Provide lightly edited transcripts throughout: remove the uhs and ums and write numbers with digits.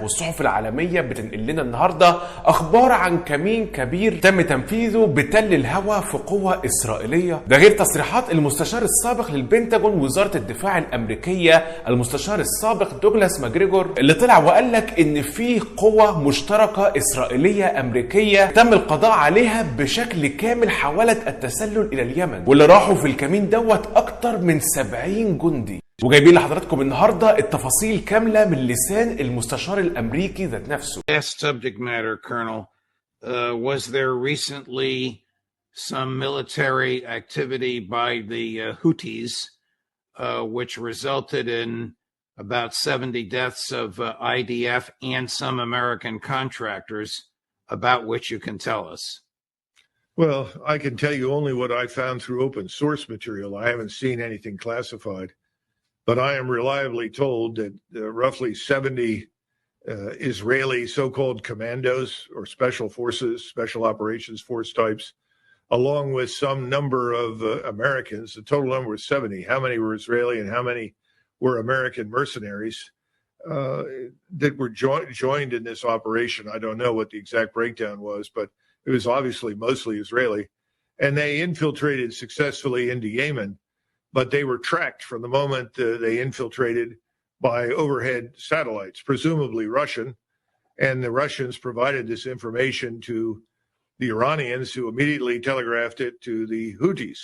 والصحف العالمية بتنقل لنا النهاردة أخبار عن كمين كبير تم تنفيذه بتل الهوى في قوة إسرائيلية. ده غير تصريحات المستشار السابق للبنتاجون وزارة الدفاع الأمريكية المستشار السابق دوغلاس ماجريجور، اللي طلع وقال لك إن في قوة مشتركة إسرائيلية أمريكية تم القضاء عليها بشكل كامل حاولت التسلل إلى اليمن، واللي راحوا في الكمين دوت أكتر من 70 جندي. وجايبين لحضراتكم النهارده التفاصيل كامله من لسان المستشار الامريكي ذات نفسه. Last subject matter, Colonel, was there recently some military activity by the Houthis, which resulted in about 70 deaths of IDF and some American contractors, about which you can tell us? Well, I can tell you only what I found through open source material. I haven't seen anything classified. But I am reliably told that roughly 70 Israeli so-called commandos or special forces, special operations force types, along with some number of Americans, the total number was 70. How many were Israeli and how many were American mercenaries that were joined in this operation? I don't know what the exact breakdown was, but it was obviously mostly Israeli. And they infiltrated successfully into Yemen. But they were tracked from the moment they infiltrated by overhead satellites, presumably Russian. And the Russians provided this information to the Iranians, who immediately telegraphed it to the Houthis.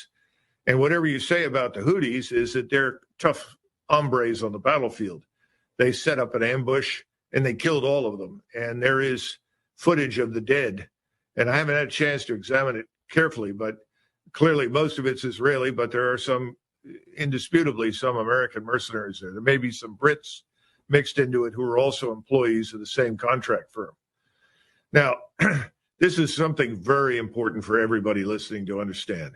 And whatever you say about the Houthis is that they're tough hombres on the battlefield. They set up an ambush and they killed all of them. And there is footage of the dead. And I haven't had a chance to examine it carefully, but clearly most of it's Israeli, but there are indisputably some American mercenaries there. There may be some Brits mixed into it who are also employees of the same contract firm. Now, this is something very important for everybody listening to understand.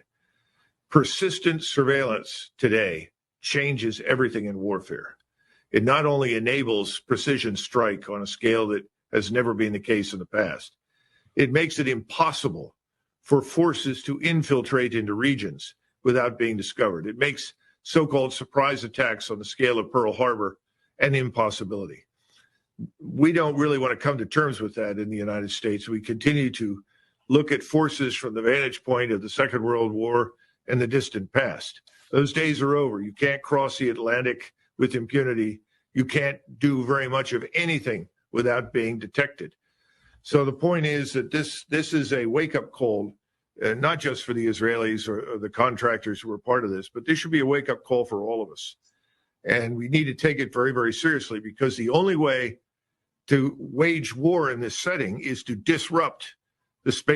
Persistent surveillance today changes everything in warfare. It not only enables precision strike on a scale that has never been the case in the past, it makes it impossible for forces to infiltrate into regions without being discovered. It makes so-called surprise attacks on the scale of Pearl Harbor an impossibility. We don't really want to come to terms with that in the United States. We continue to look at forces from the vantage point of the Second World War and the distant past. Those days are over. You can't cross the Atlantic with impunity. You can't do very much of anything without being detected. So the point is that this is a wake-up call, not just for the Israelis or the contractors who are part of this, but this should be a wake-up call for all of us. And we need to take it very, very seriously, because the only way to wage war in this setting is to disrupt the space.